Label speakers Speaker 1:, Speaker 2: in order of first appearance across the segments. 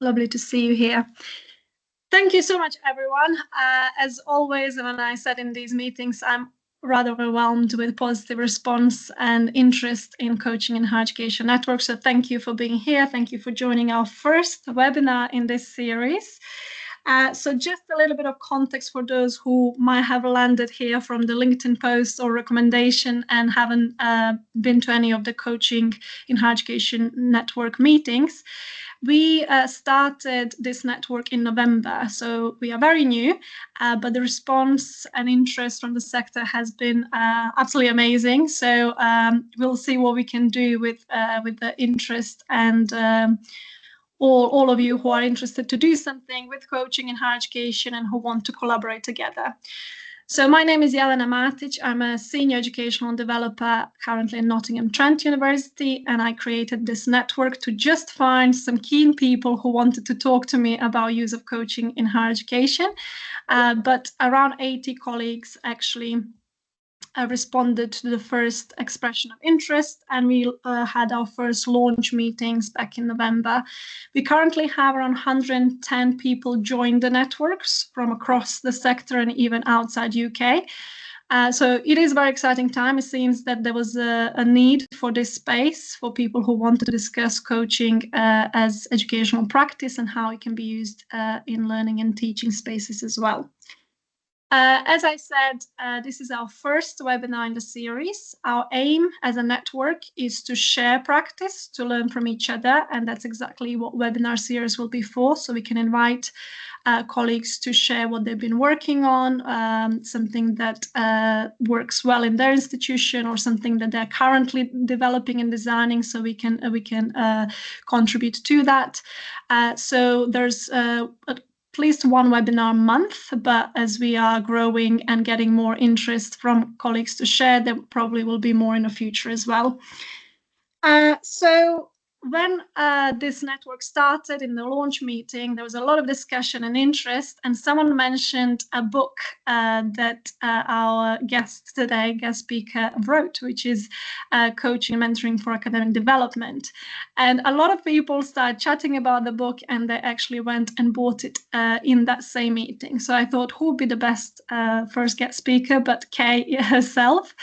Speaker 1: Lovely to see you here. Thank you so much, everyone. As always, when I said in these meetings, I'm rather overwhelmed with positive response and interest in coaching in higher education network. So thank you for being here. Thank you for joining our first webinar in this series. So just a little bit of context for those who might have landed here from the LinkedIn post or recommendation and haven't been to any of the coaching in higher education network meetings. We started this network in November, so we are very new, but the response and interest from the sector has been absolutely amazing. So we'll see what we can do with the interest and all of you who are interested to do something with coaching in higher education and who want to collaborate together. So my name is Jelena Matic. I'm a senior educational developer currently in Nottingham Trent University, and I created this network to just find some keen people who wanted to talk to me about use of coaching in higher education. But around 80 colleagues actually responded to the first expression of interest, and we had our first launch meetings back in November. We currently have around 110 people join the networks from across the sector and even outside UK. So it is a very exciting time. It seems that there was a need for this space for people who want to discuss coaching as educational practice and how it can be used in learning and teaching spaces as well. As I said, this is our first webinar in the series. Our aim as a network is to share practice, to learn from each other, and that's exactly what webinar series will be for. So we can invite colleagues to share what they've been working on, something that works well in their institution or something that they're currently developing and designing, so we can contribute to that. So there's at least one webinar a month, but as we are growing and getting more interest from colleagues to share, there probably will be more in the future as well. So when this network started in the launch meeting, there was a lot of discussion and interest, and someone mentioned a book that our guest speaker wrote, which is Coaching and Mentoring for Academic Development. And a lot of people started chatting about the book, and they actually went and bought it in that same meeting. So I thought, who would be the best first guest speaker but Kay herself?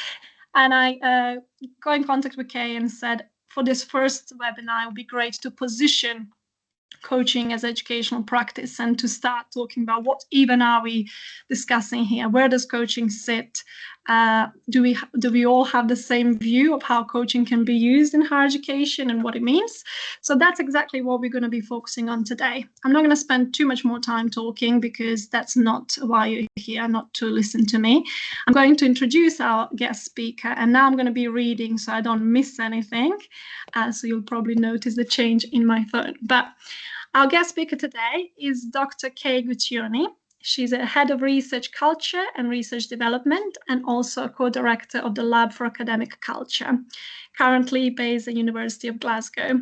Speaker 1: And I got in contact with Kay and said, for this first webinar, it would be great to position coaching as educational practice and to start talking about what even are we discussing here? Where does coaching sit? Do we all have the same view of how coaching can be used in higher education and what it means? So that's exactly what we're going to be focusing on today. I'm not going to spend too much more time talking because that's not why you're here, not to listen to me. I'm going to introduce our guest speaker, and now I'm going to be reading so I don't miss anything. So you'll probably notice the change in my phone. But our guest speaker today is Dr. Kay Guccione. She's a head of research culture and research development, and also a co-director of the Lab for Academic Culture, currently based at the University of Glasgow.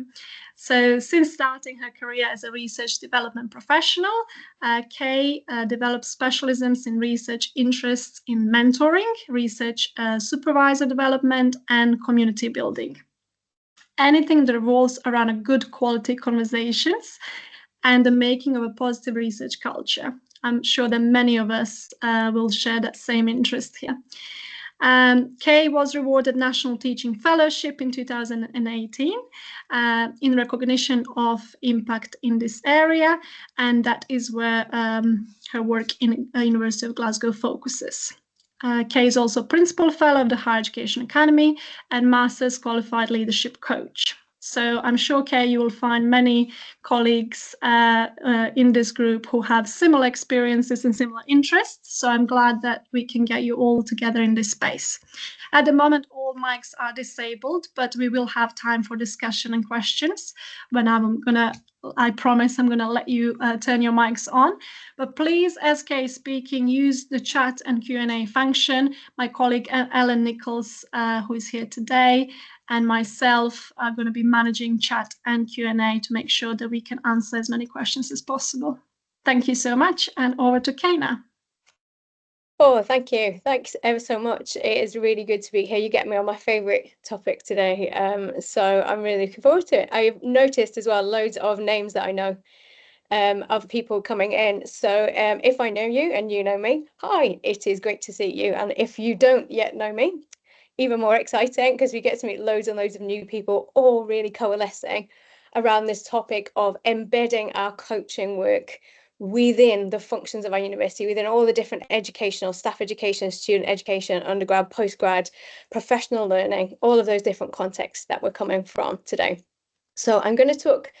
Speaker 1: So since starting her career as a research development professional, Kay developed specialisms in research interests in mentoring, research supervisor development, and community building. Anything that revolves around a good quality conversations and the making of a positive research culture. I'm sure that many of us will share that same interest here. Kay was rewarded National Teaching Fellowship in 2018 in recognition of impact in this area, and that is where her work in University of Glasgow focuses. Kay is also Principal Fellow of the Higher Education Academy and Master's Qualified Leadership Coach. So I'm sure, Kay, you will find many colleagues in this group who have similar experiences and similar interests. So I'm glad that we can get you all together in this space. At the moment, all mics are disabled, but we will have time for discussion and questions when I promise I'm going to let you turn your mics on. But please, as Kay is speaking, use the chat and Q&A function. My colleague Ellen Nichols, who is here today, and myself are going to be managing chat and Q&A to make sure that we can answer as many questions as possible. Thank you so much, and over to Kay now.
Speaker 2: Oh, thank you. Thanks ever so much. It is really good to be here. You get me on my favourite topic today. So I'm really looking forward to it. I've noticed as well loads of names that I know. of people coming in. So if I know you and you know me, hi, it is great to see you. And if you don't yet know me, even more exciting, because we get to meet loads and loads of new people, all really coalescing around this topic of embedding our coaching work within the functions of our university, within all the different educational, staff education, student education, undergrad, postgrad, professional learning, all of those different contexts that we're coming from today. So I'm going to talk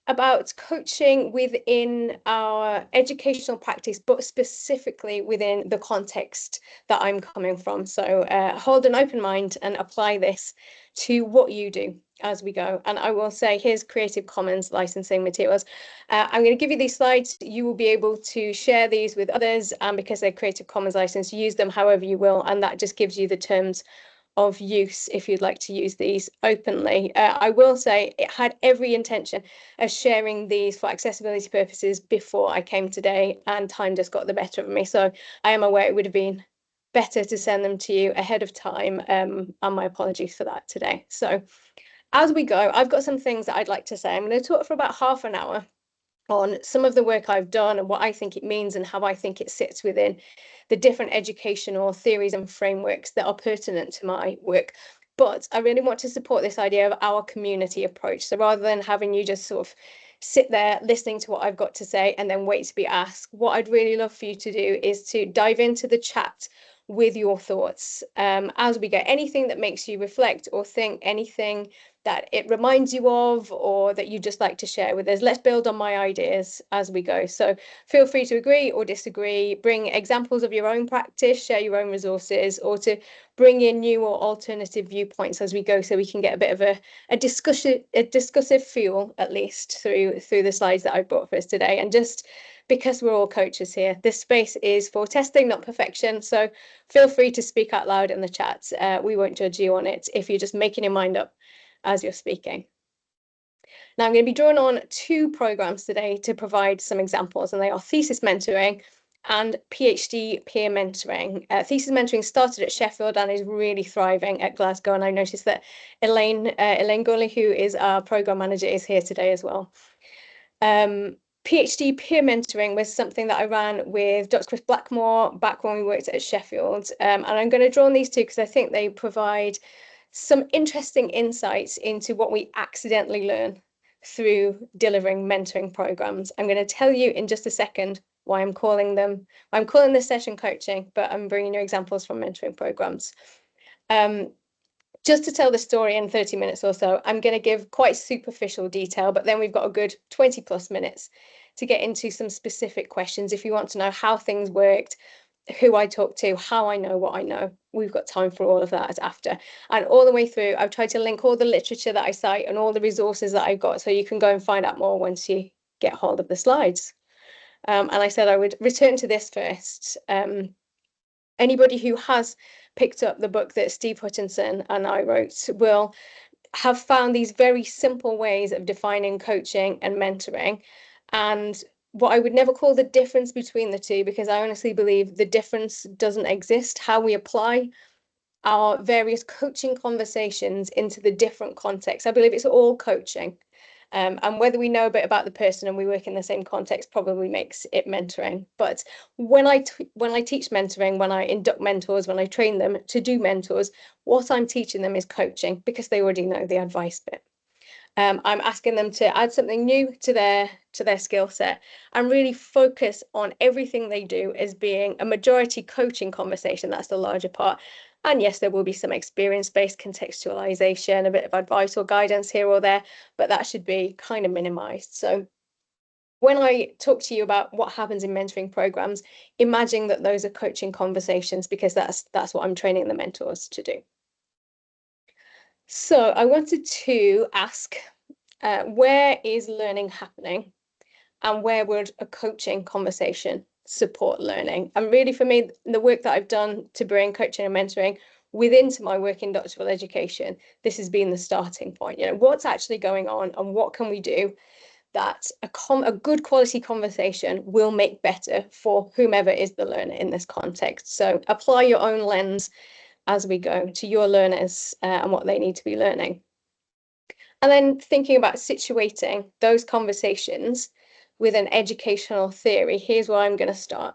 Speaker 2: about coaching within our educational practice, but specifically within the context that I'm coming from. So hold an open mind and apply this to what you do as we go. And I will say, here's Creative Commons licensing materials. I'm going to give you these slides. You will be able to share these with others, and because they're Creative Commons license, use them however you will, and that just gives you the terms of use if you'd like to use these openly. I will say it had every intention of sharing these for accessibility purposes before I came today, and time just got the better of me. So I am aware it would have been better to send them to you ahead of time, and my apologies for that today. So as we go, I've got some things that I'd like to say. I'm going to talk for about half an hour on some of the work I've done and what I think it means and how I think it sits within the different educational theories and frameworks that are pertinent to my work. But I really want to support this idea of our community approach. So rather than having you just sort of sit there listening to what I've got to say and then wait to be asked, what I'd really love for you to do is to dive into the chat with your thoughts as we go. Anything that makes you reflect or think, anything that it reminds you of or that you just like to share with us. Let's build on my ideas as we go. So feel free to agree or disagree, bring examples of your own practice, share your own resources, or to bring in new or alternative viewpoints as we go, so we can get a bit of a discussive feel, at least through the slides that I brought for us today. And just because we're all coaches here, this space is for testing, not perfection. So feel free to speak out loud in the chat. We won't judge you on it if you're just making your mind up as you're speaking. Now, I'm going to be drawing on two programs today to provide some examples, and they are thesis mentoring and PhD peer mentoring. Thesis mentoring started at Sheffield and is really thriving at Glasgow, and I noticed that Elaine Gully, who is our program manager, is here today as well. PhD peer mentoring was something that I ran with Dr. Chris Blackmore back when we worked at Sheffield, and I'm going to draw on these two because I think they provide some interesting insights into what we accidentally learn through delivering mentoring programs. I'm going to tell you in just a second why I'm calling this session coaching, but I'm bringing you examples from mentoring programs. Just to tell the story in 30 minutes or so, I'm going to give quite superficial detail, but then we've got a good 20 plus minutes to get into some specific questions. If you want to know how things worked, who I talk to, how I know what I know, we've got time for all of that after. And all the way through, I've tried to link all the literature that I cite and all the resources that I've got, so you can go and find out more once you get hold of the slides. And I said I would return to this first. Anybody who has picked up the book that Steve Hutchinson and I wrote will have found these very simple ways of defining coaching and mentoring, and what I would never call the difference between the two, because I honestly believe the difference doesn't exist. How we apply our various coaching conversations into the different contexts, I believe it's all coaching. And whether we know a bit about the person and we work in the same context probably makes it mentoring. But when I teach mentoring, when I induct mentors, when I train them to do mentors, what I'm teaching them is coaching, because they already know the advice bit. I'm asking them to add something new to their skill set and really focus on everything they do as being a majority coaching conversation. That's the larger part. And yes, there will be some experience-based contextualization, a bit of advice or guidance here or there, but that should be kind of minimized. So when I talk to you about what happens in mentoring programs, imagine that those are coaching conversations, because that's what I'm training the mentors to do. So I wanted to ask, where is learning happening, and where would a coaching conversation support learning? And really, for me, the work that I've done to bring coaching and mentoring within to my work in doctoral education, this has been the starting point. You know, what's actually going on and what can we do that a good quality conversation will make better for whomever is the learner in this context. So apply your own lens as we go to your learners and what they need to be learning. And then thinking about situating those conversations with an educational theory, here's where I'm going to start.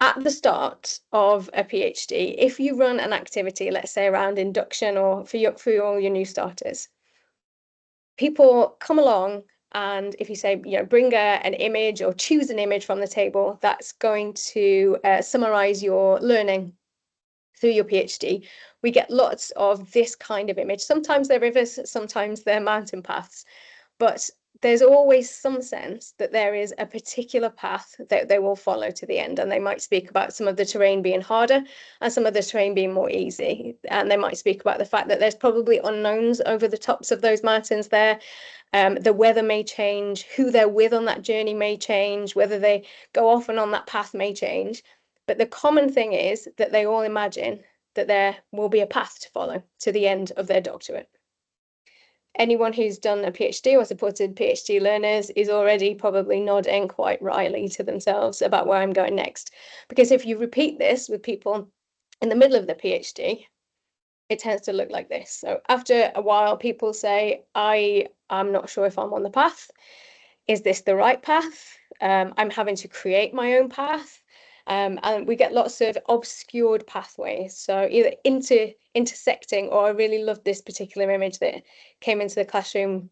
Speaker 2: At the start of a PhD, if you run an activity, let's say around induction or for all your new starters, people come along, and if you say, bring an image or choose an image from the table that's going to summarize your learning through your PhD, we get lots of this kind of image. Sometimes they're rivers, sometimes they're mountain paths, but there's always some sense that there is a particular path that they will follow to the end. And they might speak about some of the terrain being harder and some of the terrain being more easy. And they might speak about the fact that there's probably unknowns over the tops of those mountains there. The weather may change, who they're with on that journey may change, whether they go off and on that path may change. But the common thing is that they all imagine that there will be a path to follow to the end of their doctorate. Anyone who's done a PhD or supported PhD learners is already probably nodding quite wryly to themselves about where I'm going next. Because if you repeat this with people in the middle of the PhD, it tends to look like this. So after a while, people say, I'm not sure if I'm on the path. Is this the right path? I'm having to create my own path. And we get lots of obscured pathways. So either intersecting, or I really love this particular image that came into the classroom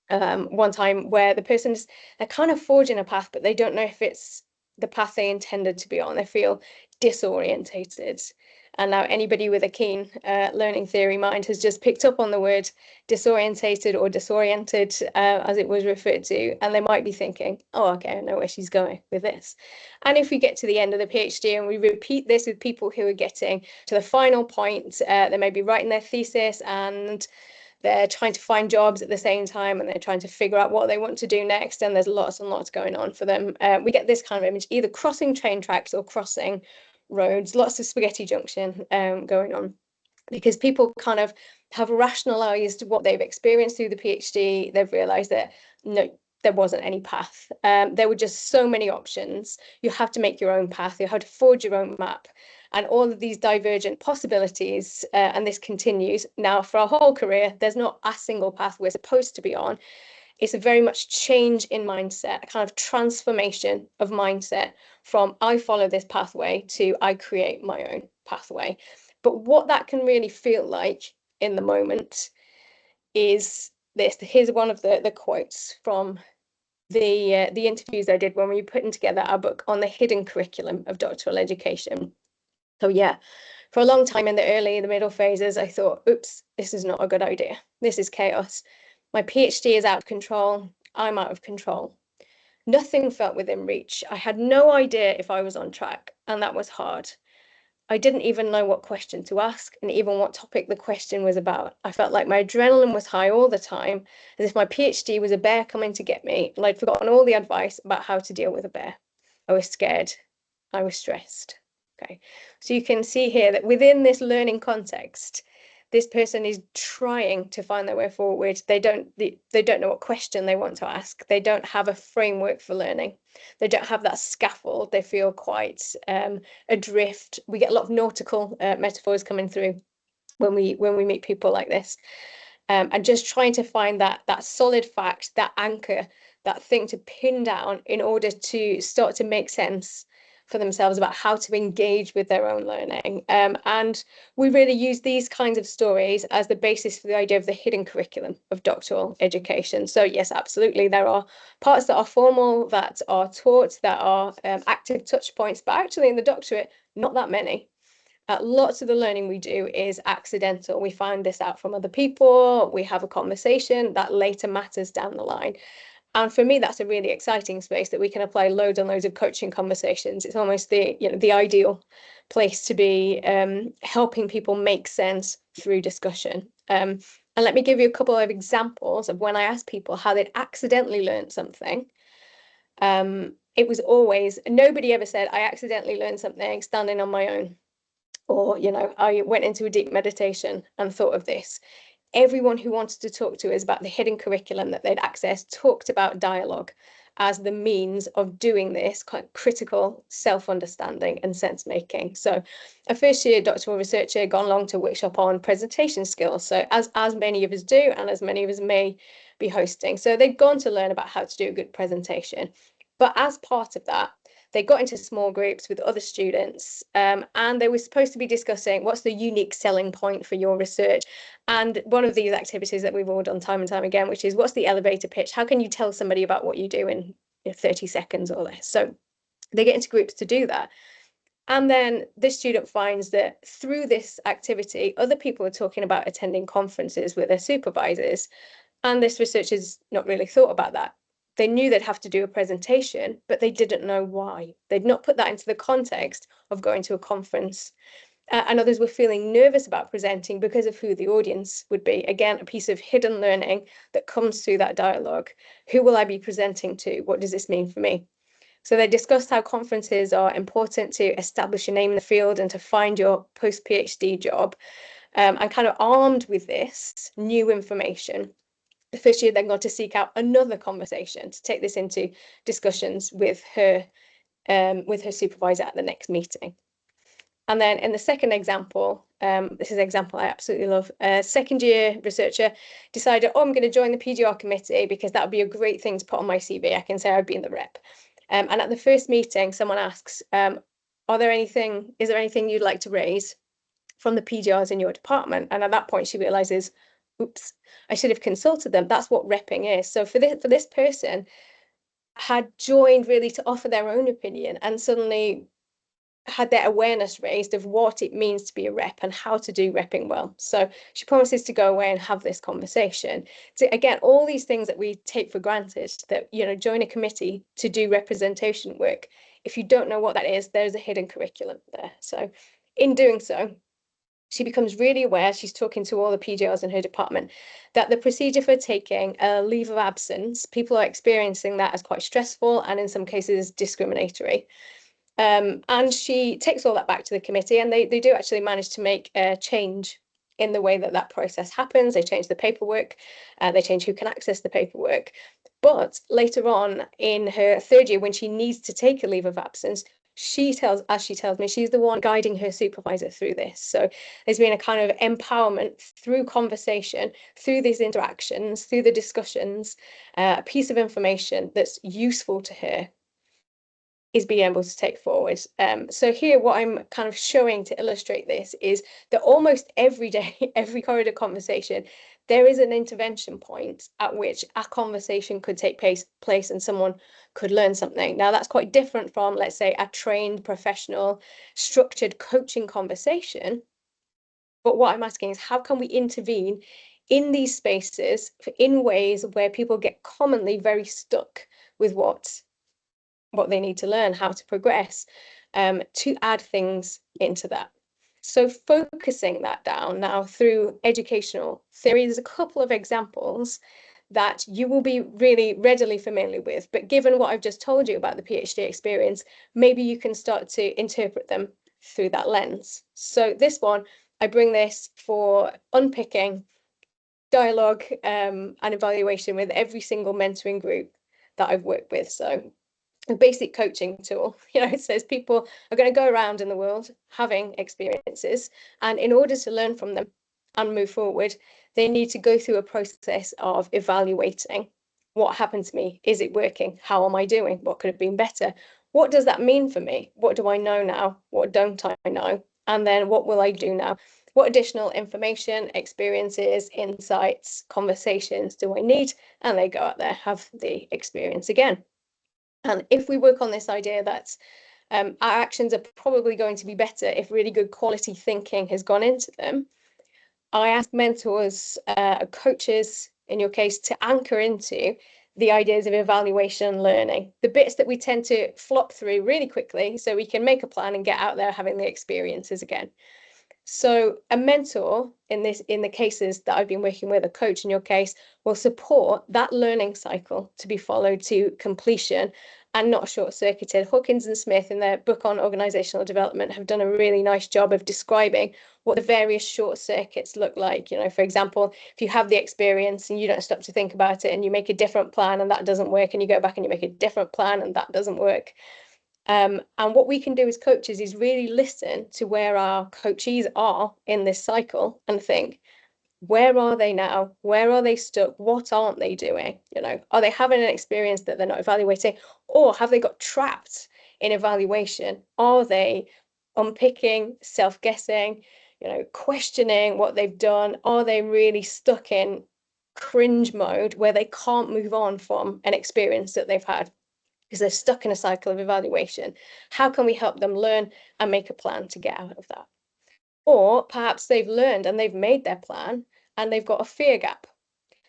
Speaker 2: one time, where the person's, they're kind of forging a path, but they don't know if it's the path they intended to be on. They feel disorientated. And now anybody with a keen learning theory mind has just picked up on the word disorientated or disoriented, as it was referred to, and they might be thinking, oh, okay, I know where she's going with this. And if we get to the end of the PhD and we repeat this with people who are getting to the final point, they may be writing their thesis and they're trying to find jobs at the same time, and they're trying to figure out what they want to do next, and there's lots and lots going on for them. We get this kind of image, either crossing train tracks or crossing roads, lots of spaghetti junction going on, because people kind of have rationalized what they've experienced through the PhD. They've realized that no, there wasn't any path. There were just so many options. You have to make your own path. You have to forge your own map, and all of these divergent possibilities. And this continues now for our whole career. There's not a single path we're supposed to be on. It's a very much change in mindset, a kind of transformation of mindset from I follow this pathway to I create my own pathway. But what that can really feel like in the moment is this. Here's one of the quotes from the interviews I did when we were putting together our book on the hidden curriculum of doctoral education. So yeah, for a long time in the middle phases, I thought, oops, this is not a good idea. This is chaos. My PhD is out of control. I'm out of control. Nothing felt within reach. I had no idea if I was on track, and that was hard. I didn't even know what question to ask and even what topic the question was about. I felt like my adrenaline was high all the time, as if my PhD was a bear coming to get me, and I'd forgotten all the advice about how to deal with a bear. I was scared. I was stressed. Okay, so you can see here that within this learning context, this person is trying to find their way forward. They don't know what question they want to ask. They don't have a framework for learning. They don't have that scaffold. They feel quite adrift. We get a lot of nautical metaphors coming through when we meet people like this, and just trying to find that solid fact, that anchor, that thing to pin down in order to start to make sense for themselves about how to engage with their own learning. And we really use these kinds of stories as the basis for the idea of the hidden curriculum of doctoral education. So yes, absolutely, there are parts that are formal, that are taught, that are active touch points, but actually in the doctorate, not that many. Lots of the learning we do is accidental. We find this out from other people, we have a conversation that later matters down the line. And for me, that's a really exciting space that we can apply loads and loads of coaching conversations. It's almost the ideal place to be, helping people make sense through discussion. And let me give you a couple of examples of when I asked people how they'd accidentally learned something. It was always, nobody ever said, I accidentally learned something standing on my own. Or, I went into a deep meditation and thought of this. Everyone who wanted to talk to us about the hidden curriculum that they'd accessed talked about dialogue as the means of doing this kind of critical self-understanding and sense-making. So a first-year doctoral researcher gone along to a workshop on presentation skills. So as many of us do, and as many of us may be hosting. So they've gone to learn about how to do a good presentation. But as part of that, they got into small groups with other students, and they were supposed to be discussing what's the unique selling point for your research. And one of these activities that we've all done time and time again, which is what's the elevator pitch? How can you tell somebody about what you do in 30 seconds or less? So they get into groups to do that. And then this student finds that through this activity, other people are talking about attending conferences with their supervisors. And this researcher's not really thought about that. They knew they'd have to do a presentation, but they didn't know why. They'd not put that into the context of going to a conference. And others were feeling nervous about presenting because of who the audience would be. Again, a piece of hidden learning that comes through that dialogue. Who will I be presenting to? What does this mean for me? So they discussed how conferences are important to establish your name in the field and to find your post-PhD job. And kind of armed with this new information, the first year then got to seek out another conversation to take this into discussions with her supervisor at the next meeting. And then in the second example, this is an example I absolutely love. A second year researcher decided, oh, I'm going to join the PGR committee because that would be a great thing to put on my CV. I can say I've been the rep. And at the first meeting, someone asks, is there anything you'd like to raise from the PGRs in your department? And at that point, she realizes, oops, I should have consulted them. That's what repping is. So for this person had joined really to offer their own opinion and suddenly had their awareness raised of what it means to be a rep and how to do repping well. So she promises to go away and have this conversation. So again, all these things that we take for granted, that, you know, join a committee to do representation work. If you don't know what that is, there's a hidden curriculum there. So in doing so, she becomes really aware, she's talking to all the PGRs in her department, that the procedure for taking a leave of absence, people are experiencing that as quite stressful and in some cases discriminatory. And she takes all that back to the committee, and they do actually manage to make a change in the way that process happens. They change the paperwork, they change who can access the paperwork. But later on in her third year, when she needs to take a leave of absence, she tells me, she's the one guiding her supervisor through this. So there's been a kind of empowerment through conversation, through these interactions, through the discussions, a piece of information that's useful to her is being able to take forward. So here, what I'm kind of showing to illustrate this is that almost every day, every corridor conversation, there is an intervention point at which a conversation could take place and someone could learn something. Now, that's quite different from, let's say, a trained, professional, structured coaching conversation. But what I'm asking is, how can we intervene in these spaces in ways where people get commonly very stuck with what they need to learn, how to progress, to add things into that. So focusing that down now through educational theory, there's a couple of examples that you will be really readily familiar with, but given what I've just told you about the PhD experience, maybe you can start to interpret them through that lens. So this one, I bring this for unpicking dialogue and evaluation with every single mentoring group that I've worked with. So a basic coaching tool, you know, it says people are going to go around in the world having experiences, and in order to learn from them and move forward, they need to go through a process of evaluating what happened to me. Is it working? How am I doing? What could have been better? What does that mean for me? What do I know now? What don't I know? And then what will I do now? What additional information, experiences, insights, conversations do I need? And they go out there, have the experience again. And if we work on this idea that our actions are probably going to be better if really good quality thinking has gone into them, I ask mentors, coaches, in your case, to anchor into the ideas of evaluation and learning, the bits that we tend to flop through really quickly so we can make a plan and get out there having the experiences again. So a mentor in the cases that I've been working with, a coach in your case, will support that learning cycle to be followed to completion and not short-circuited. Hawkins and Smith, in their book on organizational development, have done a really nice job of describing what the various short circuits look like. You know, for example, if you have the experience and you don't stop to think about it and you make a different plan and that doesn't work, and you go back and you make a different plan and that doesn't work. And what we can do as coaches is really listen to where our coachees are in this cycle and think, where are they now? Where are they stuck? What aren't they doing? You know, are they having an experience that they're not evaluating, or have they got trapped in evaluation? Are they unpicking, self-guessing, you know, questioning what they've done? Are they really stuck in cringe mode where they can't move on from an experience that they've had because they're stuck in a cycle of evaluation? How can we help them learn and make a plan to get out of that? Or perhaps they've learned and they've made their plan and they've got a fear gap.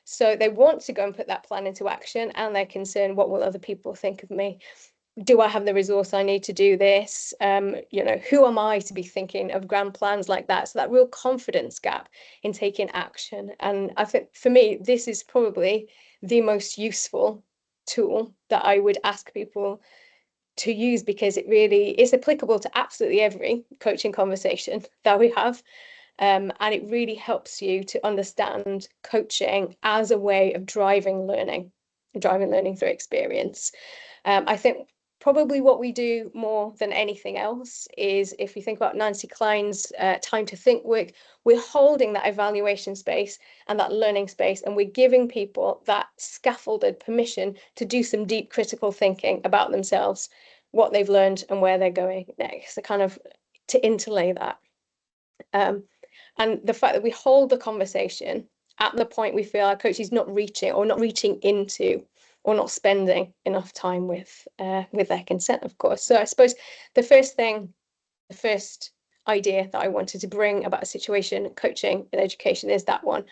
Speaker 2: So they want to go and put that plan into action and they're concerned, what will other people think of me? Do I have the resource I need to do this? You know, who am I to be thinking of grand plans like that? So that real confidence gap in taking action. And I think for me, this is probably the most useful tool that I would ask people to use, because it really is applicable to absolutely every coaching conversation that we have. And it really helps you to understand coaching as a way of driving learning through experience. I think probably what we do more than anything else is, if you think about Nancy Klein's time to think work, we're holding that evaluation space and that learning space, and we're giving people that scaffolded permission to do some deep critical thinking about themselves, what they've learned and where they're going next, so kind of to interlay that. And the fact that we hold the conversation at the point we feel our coach is not reaching into or not spending enough time with their consent, of course. So I suppose the first idea that I wanted to bring about a situation coaching in education is that one.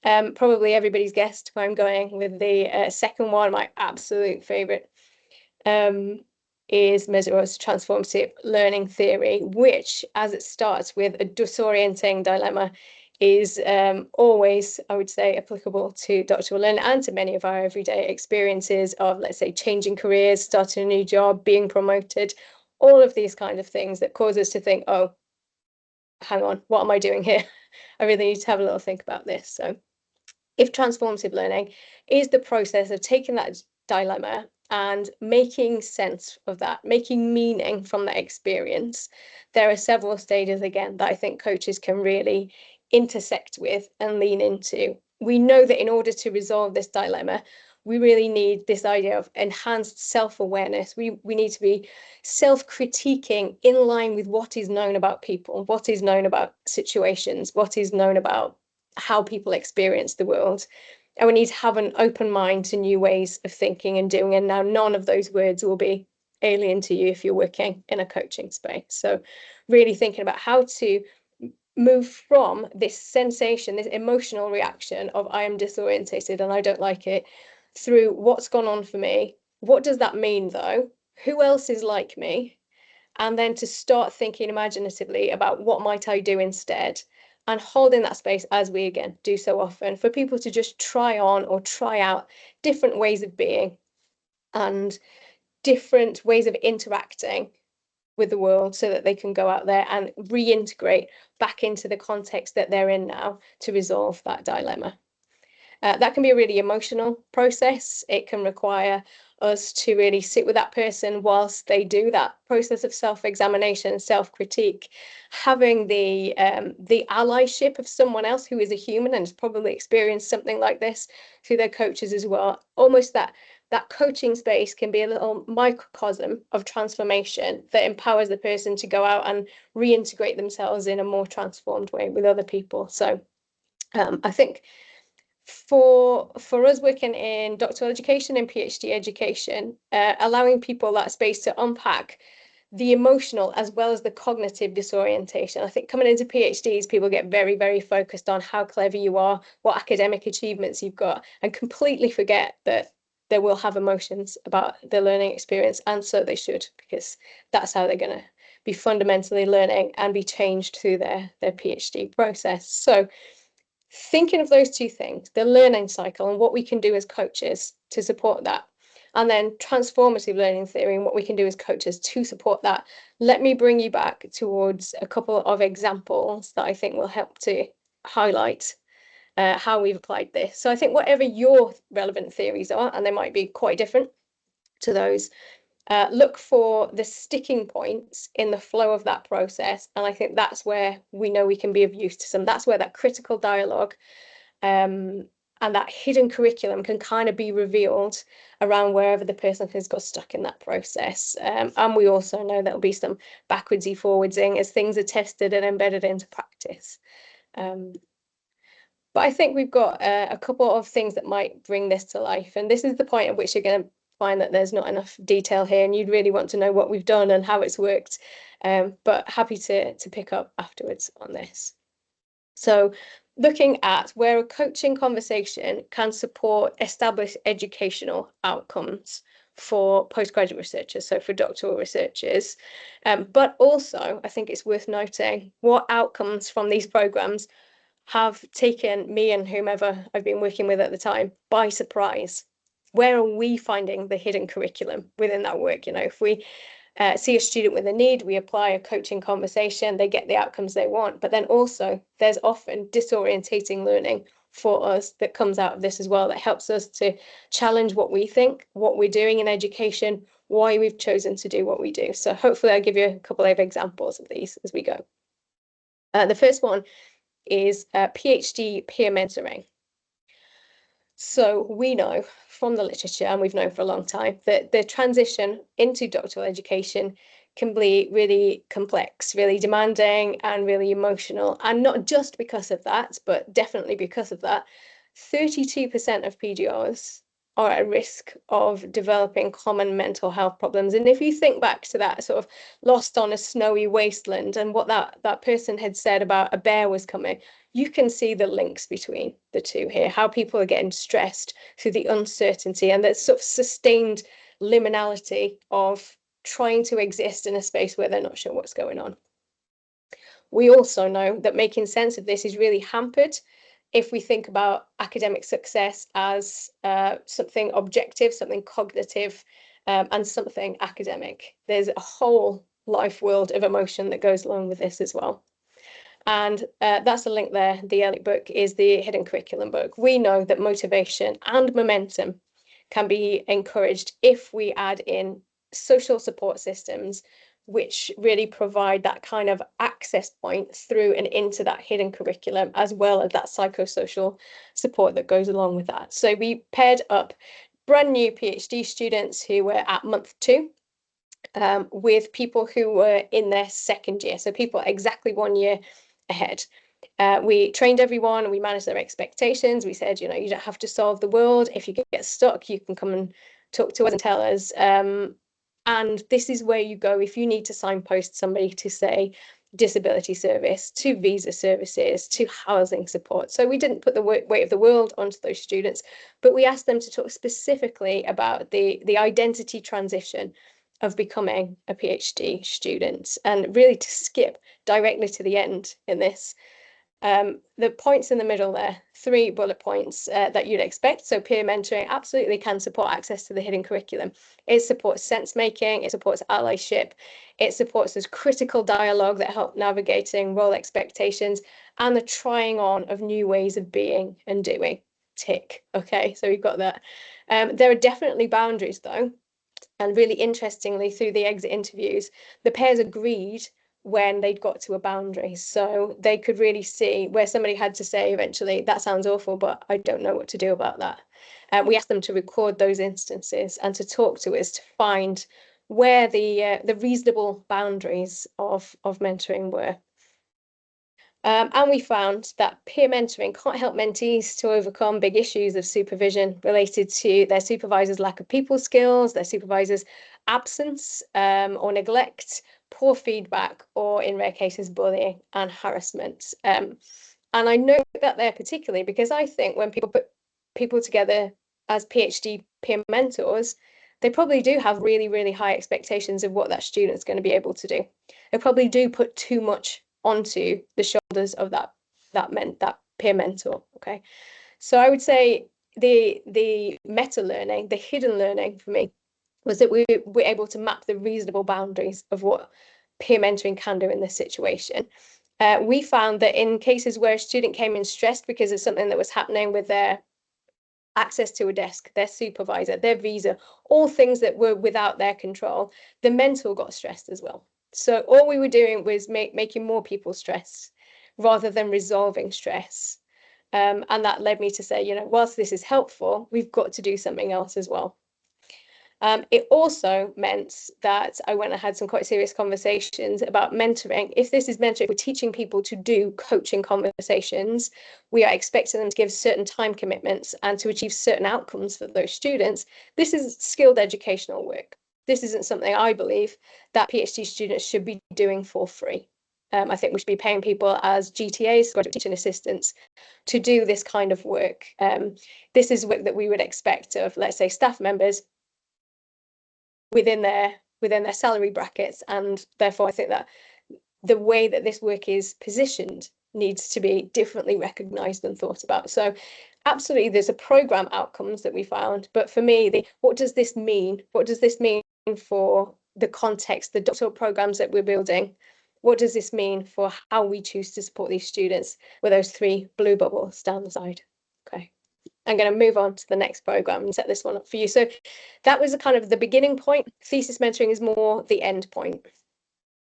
Speaker 2: Probably everybody's guessed where I'm going with the second one. My absolute favorite is Meziro's transformative learning theory, which, as it starts with a disorienting dilemma, is always, I would say, applicable to doctoral learning and to many of our everyday experiences of, let's say, changing careers, starting a new job, being promoted, all of these kind of things that cause us to think, oh, hang on, what am I doing here? I really need to have a little think about this. So if transformative learning is the process of taking that dilemma and making sense of that, making meaning from that experience, there are several stages, again, that I think coaches can really intersect with and lean into. We know that in order to resolve this dilemma, we really need this idea of enhanced self-awareness. We need to be self-critiquing in line with what is known about people, what is known about situations, what is known about how people experience the world. And we need to have an open mind to new ways of thinking and doing. And now none of those words will be alien to you if you're working in a coaching space. So really thinking about how to move from this sensation, this emotional reaction of I am disorientated and I don't like it, through what's gone on for me. What does that mean though? Who else is like me? And then to start thinking imaginatively about what might I do instead, and holding that space, as we again do so often, for people to just try on or try out different ways of being and different ways of interacting with the world, so that they can go out there and reintegrate back into the context that they're in now to resolve that dilemma. That can be a really emotional process. It can require us to really sit with that person whilst they do that process of self-examination, self-critique, having the allyship of someone else who is a human and has probably experienced something like this through their coaches as well. Almost that coaching space can be a little microcosm of transformation that empowers the person to go out and reintegrate themselves in a more transformed way with other people. So I think for us working in doctoral education and PhD education, allowing people that space to unpack the emotional as well as the cognitive disorientation. I think coming into PhDs, people get very, very focused on how clever you are, what academic achievements you've got, and completely forget that they will have emotions about their learning experience, and so they should, because that's how they're going to be fundamentally learning and be changed through their PhD process. So thinking of those two things, the learning cycle and what we can do as coaches to support that, And then transformative learning theory, and what we can do as coaches to support that. Let me bring you back towards a couple of examples that I think will help to highlight how we've applied this. So I think whatever your relevant theories are, and they might be quite different to those, look for the sticking points in the flow of that process. And I think that's where we know we can be of use to some. That's where that critical dialogue and that hidden curriculum can kind of be revealed around wherever the person has got stuck in that process. And we also know there'll be some backwardsy forwardsing as things are tested and embedded into practice. But I think we've got a couple of things that might bring this to life. And this is the point at which you're going to find that there's not enough detail here and you'd really want to know what we've done and how it's worked. But happy to pick up afterwards on this. So looking at where a coaching conversation can support established educational outcomes for postgraduate researchers, so for doctoral researchers. But also, I think it's worth noting what outcomes from these programs have taken me and whomever I've been working with at the time by surprise. Where are we finding the hidden curriculum within that work? You know, if we see a student with a need, we apply a coaching conversation, they get the outcomes they want. But then also there's often disorientating learning for us that comes out of this as well, that helps us to challenge what we think, what we're doing in education, why we've chosen to do what we do. So hopefully I'll give you a couple of examples of these as we go. The first one is PhD peer mentoring. So we know from the literature, and we've known for a long time, that the transition into doctoral education can be really complex, really demanding, and really emotional. And not just because of that, but definitely because of that, 32% of PGRs are at risk of developing common mental health problems. And if you think back to that sort of lost on a snowy wasteland and what that person had said about a bear was coming, you can see the links between the two here, how people are getting stressed through the uncertainty and that sort of sustained liminality of trying to exist in a space where they're not sure what's going on. We also know that making sense of this is really hampered if we think about academic success as something objective, something cognitive, and something academic. There's a whole life world of emotion that goes along with this as well. And that's a link there. The early book is the hidden curriculum book. We know that motivation and momentum can be encouraged if we add in social support systems which really provide that kind of access point through and into that hidden curriculum, as well as that psychosocial support that goes along with that. So we paired up brand new PhD students who were at month 2 with people who were in their second year, so people exactly 1 year ahead. We trained everyone, we managed their expectations. We said, you know, you don't have to solve the world. If you get stuck, you can come and talk to us and tell us. And this is where you go if you need to signpost somebody to, say, disability service, to visa services, to housing support. So we didn't put the weight of the world onto those students, but we asked them to talk specifically about the identity transition of becoming a PhD student, and really to skip directly to the end in this. The points in the middle there, 3 bullet points that you'd expect. So peer mentoring absolutely can support access to the hidden curriculum. It supports sense making, it supports allyship, it supports this critical dialogue that help navigating role expectations and the trying on of new ways of being and doing. Tick. Okay, so we've got that. There are definitely boundaries though. And really interestingly, through the exit interviews, the pairs agreed when they'd got to a boundary. So they could really see where somebody had to say eventually, that sounds awful, but I don't know what to do about that. We asked them to record those instances and to talk to us to find where the reasonable boundaries of mentoring were. And we found that peer mentoring can't help mentees to overcome big issues of supervision related to their supervisor's lack of people skills, their supervisor's absence or neglect, poor feedback, or in rare cases, bullying and harassment. And I note that there particularly because I think when people put people together as PhD peer mentors, they probably do have really, really high expectations of what that student's going to be able to do. They probably do put too much onto the shoulders of that peer mentor. Okay, so I would say the meta learning, the hidden learning for me, was that we were able to map the reasonable boundaries of what peer mentoring can do in this situation. We found that in cases where a student came in stressed because of something that was happening with their access to a desk, their supervisor, their visa, all things that were without their control, the mentor got stressed as well. So all we were doing was making more people stressed rather than resolving stress. And that led me to say, you know, whilst this is helpful, we've got to do something else as well. It also meant that I went and had some quite serious conversations about mentoring. If this is mentoring, we're teaching people to do coaching conversations, we are expecting them to give certain time commitments and to achieve certain outcomes for those students. This is skilled educational work. This isn't something I believe that PhD students should be doing for free. I think we should be paying people as GTAs, graduate teaching assistants, to do this kind of work. This is work that we would expect of, let's say, staff members within their salary brackets, and therefore I think that the way that this work is positioned needs to be differently recognised and thought about. So absolutely, there's a programme outcomes that we found, but for me, what does this mean? What does this mean for the context, the doctoral programmes that we're building? What does this mean for how we choose to support these students with those 3 blue bubbles down the side? Okay. I'm going to move on to the next program and set this one up for you. So that was a kind of the beginning point. Thesis mentoring is more the end point.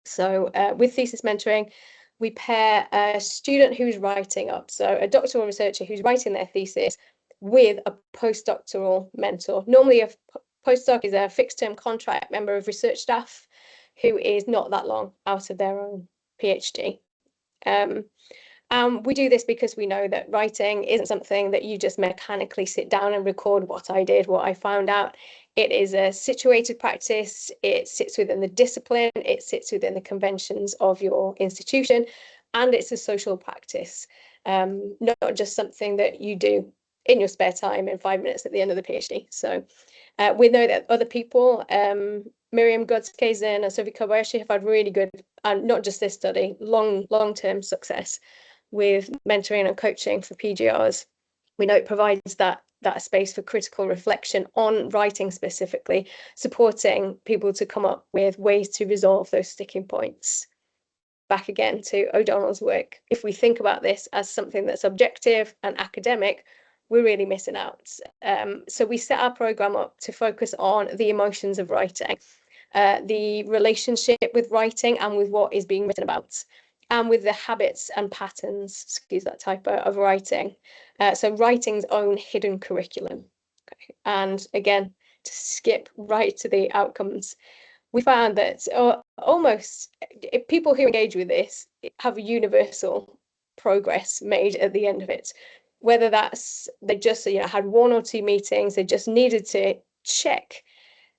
Speaker 2: So with thesis mentoring, we pair a student who's writing up, so a doctoral researcher who's writing their thesis, with a postdoctoral mentor. Normally a postdoc is a fixed-term contract member of research staff who is not that long out of their own PhD. We do this because we know that writing isn't something that you just mechanically sit down and record what I did, what I found out. It is a situated practice. It sits within the discipline. It sits within the conventions of your institution, and it's a social practice, not just something that you do in your spare time in 5 minutes at the end of the PhD. So we know that other people, Miriam Godskesen and Sophie Kobayashi, have had really good, and not just this study, long-term success with mentoring and coaching for PGRs. We know it provides that space for critical reflection on writing specifically, supporting people to come up with ways to resolve those sticking points. Back again to O'Donnell's work. If we think about this as something that's objective and academic, we're really missing out. So we set our programme up to focus on the emotions of writing, the relationship with writing and with what is being written about, and with the habits and patterns, excuse that typo, of writing. So writing's own hidden curriculum. Okay. And again, to skip right to the outcomes, we found that almost people who engage with this have a universal progress made at the end of it. Whether that's they just had 1 or 2 meetings, they just needed to check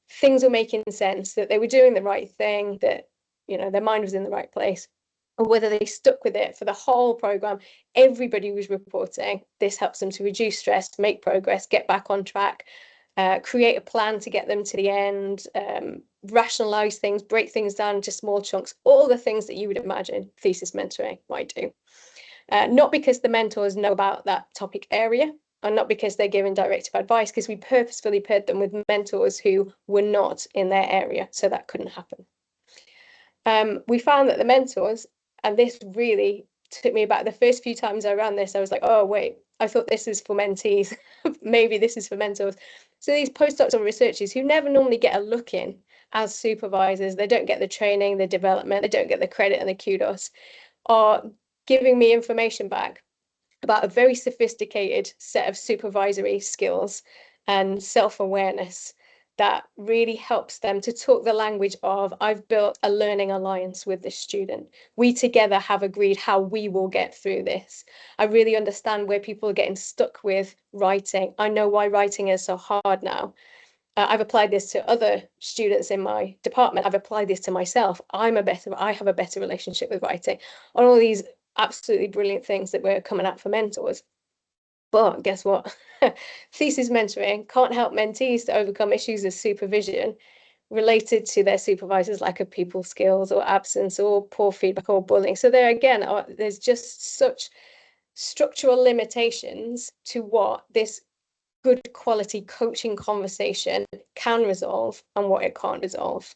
Speaker 2: things were making sense, that they were doing the right thing, that their mind was in the right place, or whether they stuck with it for the whole program. Everybody was reporting this helps them to reduce stress, make progress, get back on track, create a plan to get them to the end, rationalize things, break things down into small chunks, all the things that you would imagine thesis mentoring might do. Not because the mentors know about that topic area, and not because they're giving directive advice, because we purposefully paired them with mentors who were not in their area, so that couldn't happen. We found that the mentors, and this really took me back, the first few times I ran this, I was like, oh, wait, I thought this is for mentees. Maybe this is for mentors. So these postdoctoral researchers who never normally get a look in as supervisors, they don't get the training, the development, they don't get the credit and the kudos, are giving me information back about a very sophisticated set of supervisory skills and self-awareness that really helps them to talk the language of, I've built a learning alliance with this student. We together have agreed how we will get through this. I really understand where people are getting stuck with writing. I know why writing is so hard now. I've applied this to other students in my department. I've applied this to myself. I have a better relationship with writing, on all these absolutely brilliant things that were coming out for mentors. But guess what? Thesis mentoring can't help mentees to overcome issues of supervision related to their supervisors' lack of people skills or absence or poor feedback or bullying. So there again, there's just such structural limitations to what this good quality coaching conversation can resolve and what it can't resolve.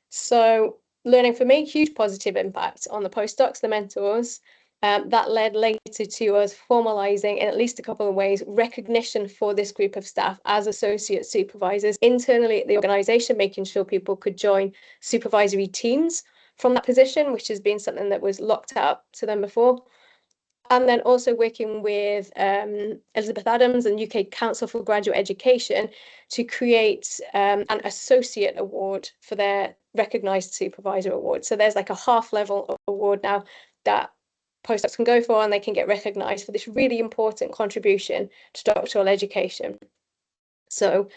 Speaker 2: So learning for me, huge positive impact on the postdocs, the mentors. That led later to us formalizing in at least a couple of ways recognition for this group of staff as associate supervisors internally at the organization, making sure people could join supervisory teams from that position, which has been something that was locked out to them before. And then also working with Elizabeth Adams and UK Council for Graduate Education to create an associate award for their recognised supervisor award. So there's like a half-level award now that postdocs can go for, and they can get recognised for this really important contribution to doctoral education. So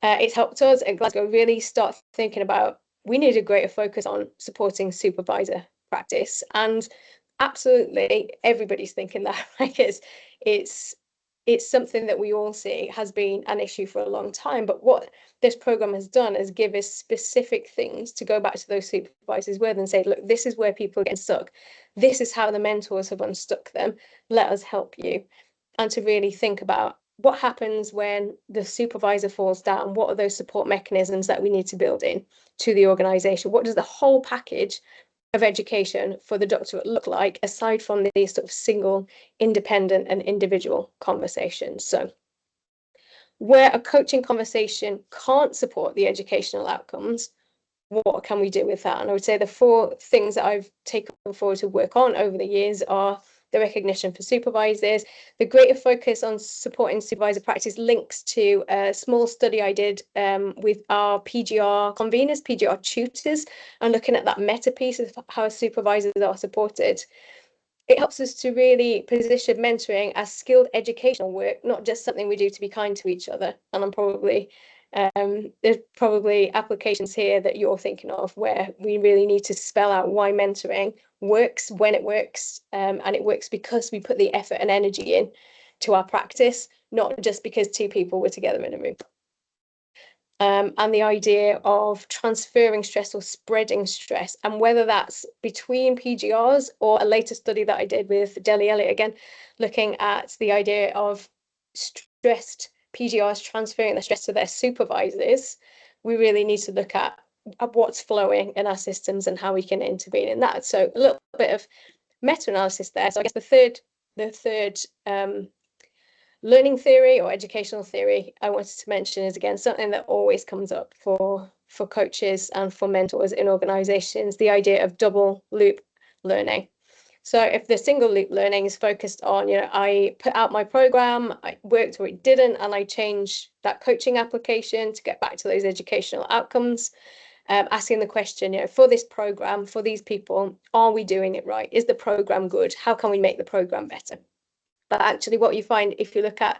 Speaker 2: it's helped us at Glasgow really start thinking about, we need a greater focus on supporting supervisor practice. And absolutely everybody's thinking that. Like it's something that we all see has been an issue for a long time. But what this program has done is give us specific things to go back to those supervisors with and say, look, this is where people are getting stuck. This is how the mentors have unstuck them. Let us help you. And to really think about what happens when the supervisor falls down. What are those support mechanisms that we need to build in to the organisation? What does the whole package of education for the doctorate look like, aside from these sort of single, independent and individual conversations? So where a coaching conversation can't support the educational outcomes, what can we do with that? And I would say the 4 things that I've taken forward to work on over the years are the recognition for supervisors, the greater focus on supporting supervisor practice links to a small study I did with our PGR conveners, PGR tutors, and looking at that meta piece of how supervisors are supported. It helps us to really position mentoring as skilled educational work, not just something we do to be kind to each other. And there's probably applications here that you're thinking of where we really need to spell out why mentoring works when it works, and it works because we put the effort and energy in to our practice, not just because 2 people were together in a room. And the idea of transferring stress or spreading stress, and whether that's between PGRs or a later study that I did with Delhi Elliott, again, looking at the idea of stressed PGRs transferring the stress to their supervisors, we really need to look at what's flowing in our systems and how we can intervene in that. So a little bit of meta-analysis there. So I guess the third learning theory or educational theory I wanted to mention is, again, something that always comes up for coaches and for mentors in organizations, the idea of double loop learning. So if the single loop learning is focused on, I put out my program, it worked or it didn't, and I change that coaching application to get back to those educational outcomes, asking the question, for this program, for these people, are we doing it right? Is the program good? How can we make the program better? But actually what you find if you look at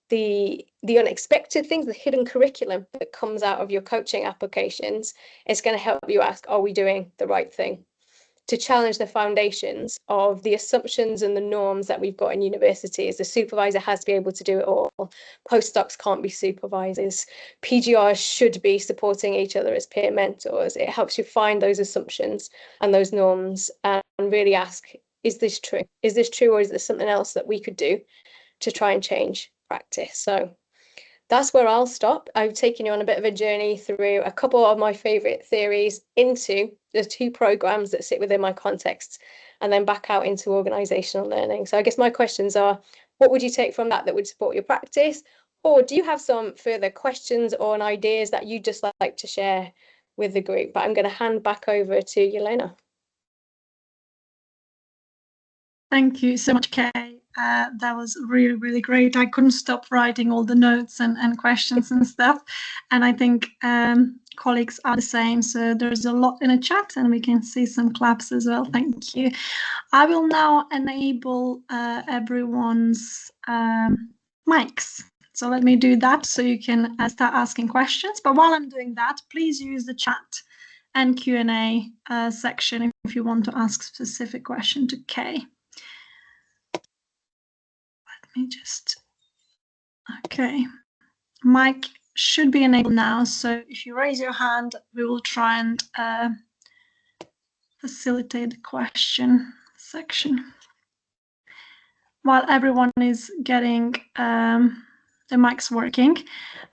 Speaker 2: the unexpected things, the hidden curriculum that comes out of your coaching applications, it's going to help you ask, are we doing the right thing? To challenge the foundations of the assumptions and the norms that we've got in universities. The supervisor has to be able to do it all. Postdocs can't be supervisors. PGRs should be supporting each other as peer mentors. It helps you find those assumptions and those norms and really ask, is this true? Is this true, or is there something else that we could do to try and change practice? So that's where I'll stop. I've taken you on a bit of a journey through a couple of my favourite theories into the 2 programmes that sit within my context, and then back out into organisational learning. So I guess my questions are, what would you take from that would support your practice? Or do you have some further questions or ideas that you'd just like to share with the group? But I'm going to hand back over to Yelena.
Speaker 1: Thank you so much, Kay. That was really, really great. I couldn't stop writing all the notes and questions and stuff. And I think colleagues are the same. So there's a lot in the chat and we can see some claps as well. Thank you. I will now enable everyone's mics. So let me do that so you can start asking questions. But while I'm doing that, please use the chat and Q&A section if you want to ask a specific question to Kay. Okay, mic should be enabled now, so if you raise your hand we will try and facilitate the question section while everyone is getting the mic's working.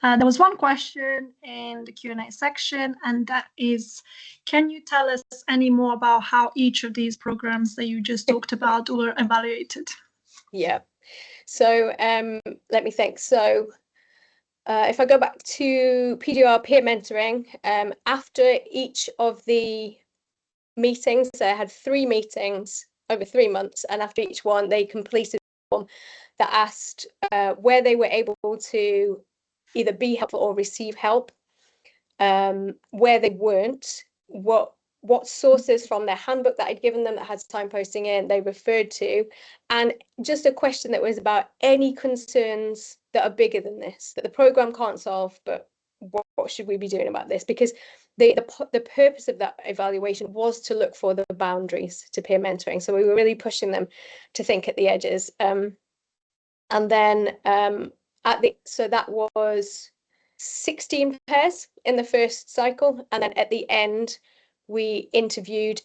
Speaker 1: There was one question in the Q&A section, and that is, can you tell us any more about how each of these programs that you just talked about were evaluated?
Speaker 2: Yeah. So let me think. So if I go back to PDR peer mentoring, after each of the meetings, so I had 3 meetings over 3 months, and after each one they completed a form that asked where they were able to either be helpful or receive help, where they weren't, what sources from their handbook that I'd given them that had signposting in they referred to, and just a question that was about any concerns that are bigger than this, that the program can't solve, but what should we be doing about this? Because the purpose of that evaluation was to look for the boundaries to peer mentoring. So we were really pushing them to think at the edges. And then so that was 16 pairs in the first cycle. And then at the end, we interviewed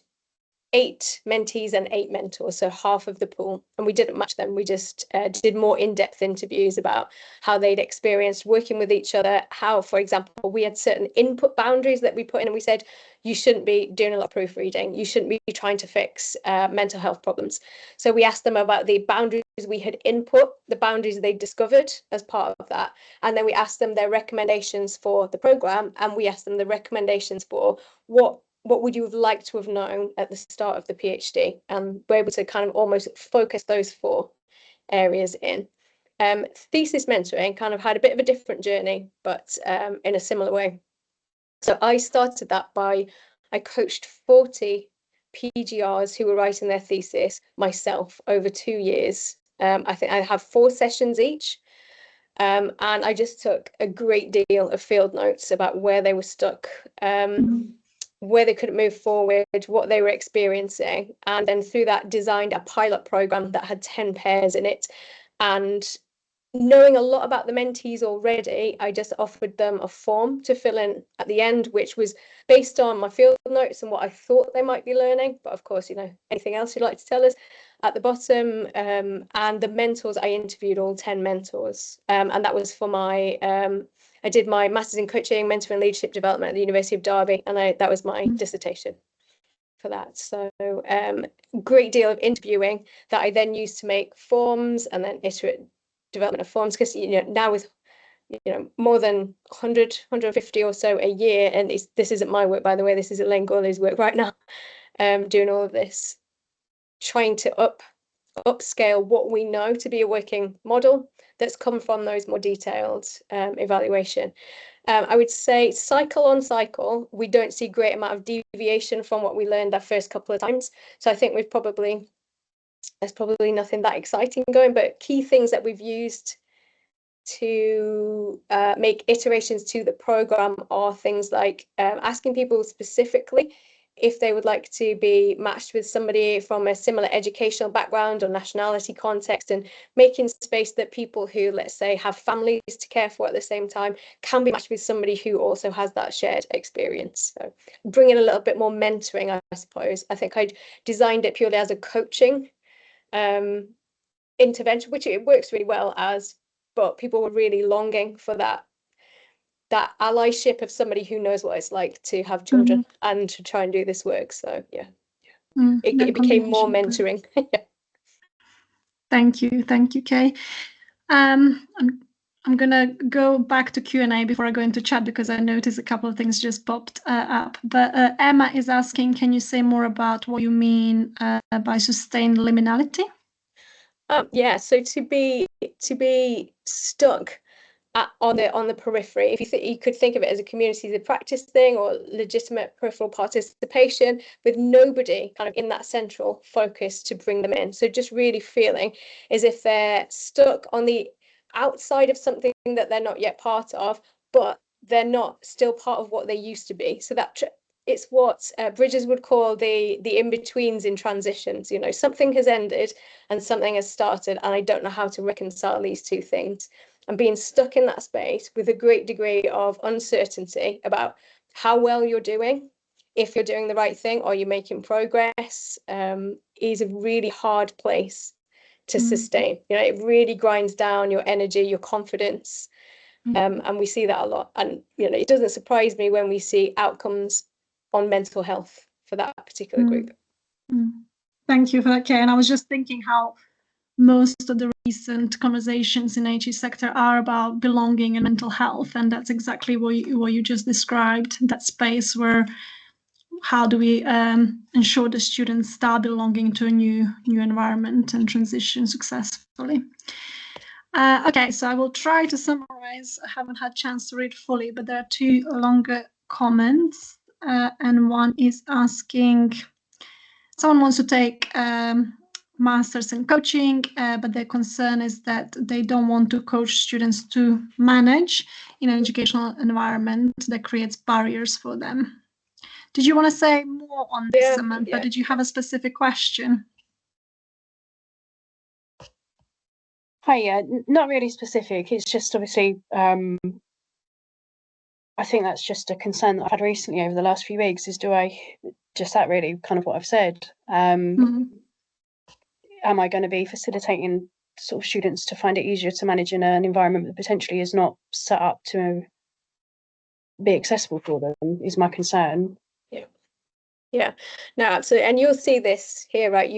Speaker 2: 8 mentees and 8 mentors, so half of the pool, and we didn't match them. We just did more in-depth interviews about how they'd experienced working with each other, how, for example, we had certain input boundaries that we put in, and we said, you shouldn't be doing a lot of proofreading, you shouldn't be trying to fix mental health problems. So we asked them about the boundaries we had input, the boundaries they discovered as part of that, and then we asked them their recommendations for the program, and we asked them the recommendations for what would you have liked to have known at the start of the PhD? And we're able to kind of almost focus those 4 areas in. Thesis mentoring kind of had a bit of a different journey, but in a similar way. So I started that I coached 40 PGRs who were writing their thesis myself over 2 years. I think I have 4 sessions each. And I just took a great deal of field notes about where they were stuck, where they couldn't move forward, what they were experiencing, and then through that designed a pilot program that had 10 pairs in it. And knowing a lot about the mentees already, I just offered them a form to fill in at the end, which was based on my field notes and what I thought they might be learning. But of course, anything else you'd like to tell us at the bottom. And the mentors, I interviewed all 10 mentors. And that was for my I did my master's in coaching, mentoring, and leadership development at the University of Derby, and that was my dissertation for that. So great deal of interviewing that I then used to make forms and then iterate development of forms, because now with more than 100, 150 or so a year, and this isn't my work, by the way, this is Elaine Gourley's work right now, doing all of this, trying to upscale what we know to be a working model that's come from those more detailed evaluation. I would say cycle on cycle, we don't see great amount of deviation from what we learned our first couple of times. So I think there's probably nothing that exciting going, but key things that we've used to make iterations to the program are things like asking people specifically if they would like to be matched with somebody from a similar educational background or nationality context, and making space that people who, let's say, have families to care for at the same time can be matched with somebody who also has that shared experience. So bringing a little bit more mentoring, I suppose. I think I designed it purely as a coaching intervention, which it works really well as, but people were really longing for that allyship of somebody who knows what it's like to have children and to try and do this work. So yeah, it became more mentoring. Yeah.
Speaker 1: Thank you, Kay. I'm gonna go back to Q&A before I go into chat, because I noticed a couple of things just popped up. But Emma is asking, can you say more about what you mean by sustained liminality?
Speaker 2: Yeah, so to be stuck on the periphery, if you could think of it as a community of practice thing or legitimate peripheral participation, with nobody kind of in that central focus to bring them in. So just really feeling as if they're stuck on the outside of something that they're not yet part of, but they're not still part of what they used to be. So that it's what Bridges would call the in-betweens in transitions. Something has ended and something has started, and I don't know how to reconcile these two things. And being stuck in that space with a great degree of uncertainty about how well you're doing, if you're doing the right thing or you're making progress, is a really hard place to sustain. You know, it really grinds down your energy, your confidence. And we see that a lot. And, you know, it doesn't surprise me when we see outcomes on mental health for that particular group.
Speaker 1: Thank you for that, Kay. And I was just thinking how most of the recent conversations in HE sector are about belonging and mental health. And that's exactly what you just described, that space where how do we ensure the students start belonging to a new environment and transition successfully. Okay, so I will try to summarize. I haven't had a chance to read fully, but there are two longer comments. And one is asking, someone wants to take masters in coaching, but their concern is that they don't want to coach students to manage in an educational environment that creates barriers for them. Did you want to say more on this, Samantha? Did you have a specific question?
Speaker 3: Hi, yeah, not really specific. It's just obviously, I think that's just a concern that I've had recently over the last few weeks is just that really kind of what I've said. Am I going to be facilitating sort of students to find it easier to manage in an environment that potentially is not set up to be accessible for them is my concern.
Speaker 2: Yeah, no, absolutely. And you'll see this here, right?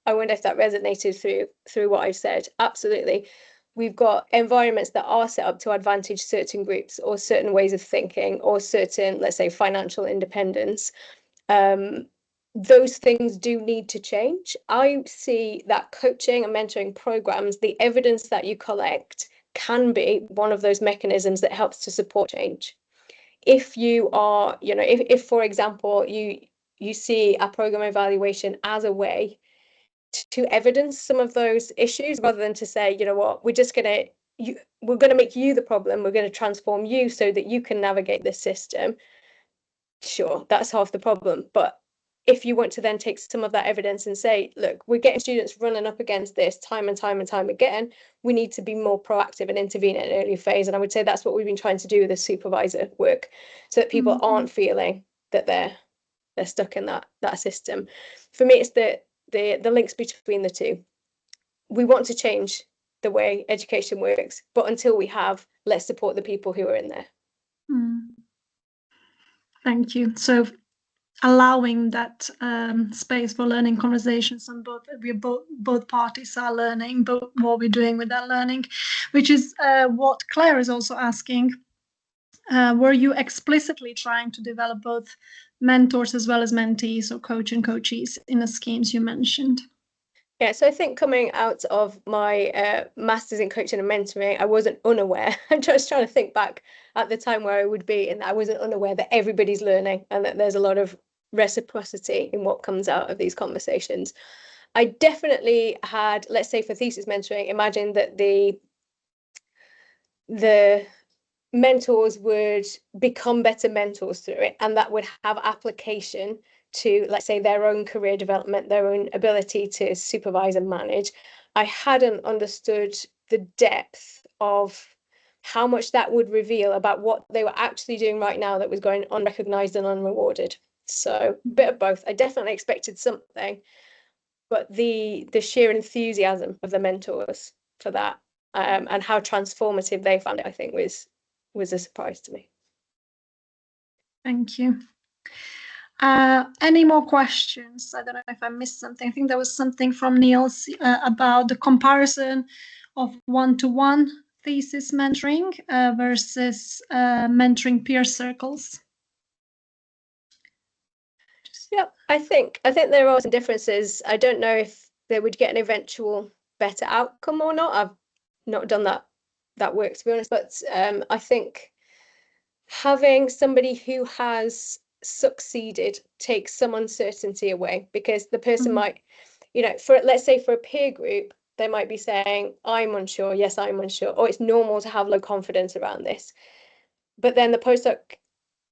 Speaker 2: I wonder if that resonated through what I've said. Absolutely. We've got environments that are set up to advantage certain groups or certain ways of thinking or certain, let's say, financial independence. Those things do need to change. I see that coaching and mentoring programs, the evidence that you collect can be one of those mechanisms that helps to support change. If you are, you know, if for example, you see a program evaluation as a way to evidence some of those issues rather than to say, you know what, we're going to make you the problem, we're going to transform you so that you can navigate this system. Sure, that's half the problem. But if you want to then take some of that evidence and say, look, we're getting students running up against this time and time and time again, we need to be more proactive and intervene at an early phase. And I would say that's what we've been trying to do with the supervisor work, so that people aren't feeling that they're stuck in that system. For me, it's the links between the two. We want to change the way education works, but until we have, let's support the people who are in there.
Speaker 1: Thank you. So allowing that space for learning conversations on both parties are learning, but what we're doing with that learning, which is what Claire is also asking. Were you explicitly trying to develop both mentors as well as mentees, or coach and coachees in the schemes you mentioned?
Speaker 2: Yeah, so I think coming out of my master's in coaching and mentoring, I wasn't unaware. I'm just trying to think back at the time where I would be, and I wasn't unaware that everybody's learning and that there's a lot of reciprocity in what comes out of these conversations. I definitely had, let's say for thesis mentoring, imagine that the mentors would become better mentors through it, and that would have application to, let's say, their own career development, their own ability to supervise and manage. I hadn't understood the depth of how much that would reveal about what they were actually doing right now that was going unrecognized and unrewarded. So a bit of both. I definitely expected something, but the sheer enthusiasm of the mentors for that, and how transformative they found it, I think was a surprise to me.
Speaker 1: Thank you. Any more questions? I don't know if I missed something. I think there was something from Niels about the comparison of one-to-one thesis mentoring versus mentoring peer circles.
Speaker 2: Yeah, I think there are some differences. I don't know if they would get an eventual better outcome or not. I've not done that work, to be honest, but I think having somebody who has succeeded takes some uncertainty away, because the person might, you know, let's say for a peer group, they might be saying, I'm unsure, yes, I'm unsure, or it's normal to have low confidence around this. But then the postdoc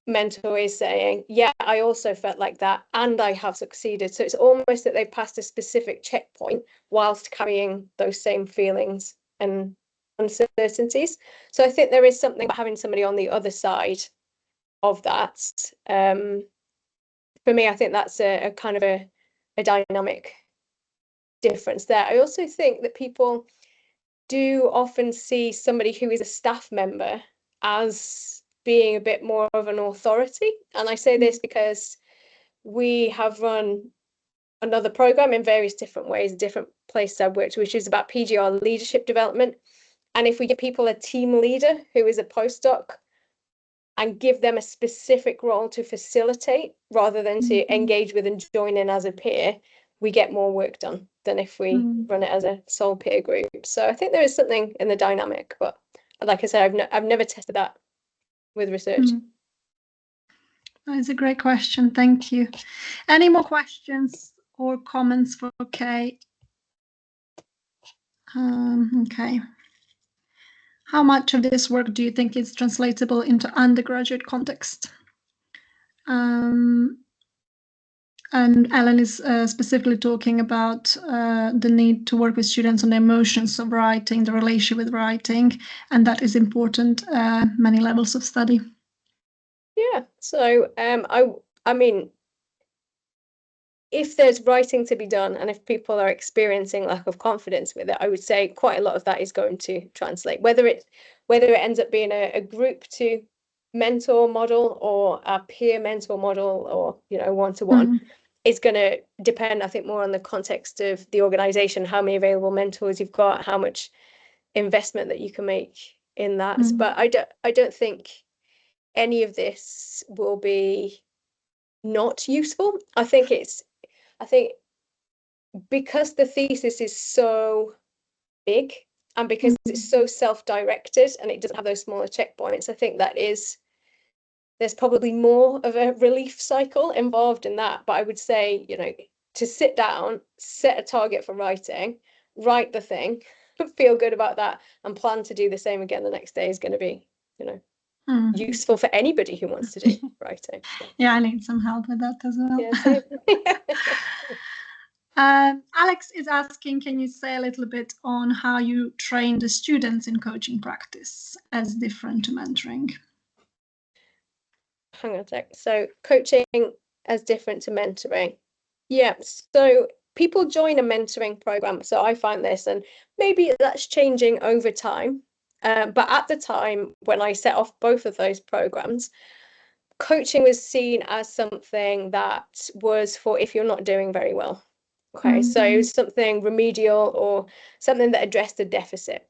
Speaker 2: mentor is saying, yeah, I also felt like that and I have succeeded. So it's almost that they've passed a specific checkpoint whilst carrying those same feelings and uncertainties. So I think there is something about having somebody on the other side of that. For me, I think that's a kind of a dynamic difference there. I also think that people do often see somebody who is a staff member as being a bit more of an authority. And I say this because we have run another program in various different ways, different places I've worked, which is about PGR leadership development. And if we give people a team leader who is a postdoc and give them a specific role to facilitate rather than to engage with and join in as a peer, we get more work done than if we run it as a sole peer group. So I think there is something in the dynamic, but like I said, I've never tested that with research.
Speaker 1: That's a great question. Thank you. Any more questions or comments for Kay? Okay. How much of this work do you think is translatable into undergraduate context? And Ellen is specifically talking about the need to work with students on the emotions of writing, the relationship with writing, and that is important many levels of study.
Speaker 2: Yeah, so I mean, if there's writing to be done and if people are experiencing lack of confidence with it, I would say quite a lot of that is going to translate. Whether it ends up being a group to mentor model or a peer mentor model or, you know, one-to-one, it's going to depend, I think, more on the context of the organization, how many available mentors you've got, how much investment that you can make in that. But I don't think any of this will be not useful. I think because the thesis is so big and because it's so self-directed and it doesn't have those smaller checkpoints, I think there's probably more of a relief cycle involved in that. But I would say, you know, to sit down, set a target for writing, write the thing, feel good about that, and plan to do the same again the next day is going to be, you know, useful for anybody who wants to do writing.
Speaker 1: Yeah, I need some help with that as well.
Speaker 2: Yeah,
Speaker 1: Alex is asking, can you say a little bit on how you train the students in coaching practice as different to mentoring?
Speaker 2: Hang on a sec. So coaching as different to mentoring. Yeah, so people join a mentoring program. So I find this, and maybe that's changing over time. But at the time when I set off both of those programs, coaching was seen as something that was for if you're not doing very well. Okay, so it was something remedial or something that addressed a deficit.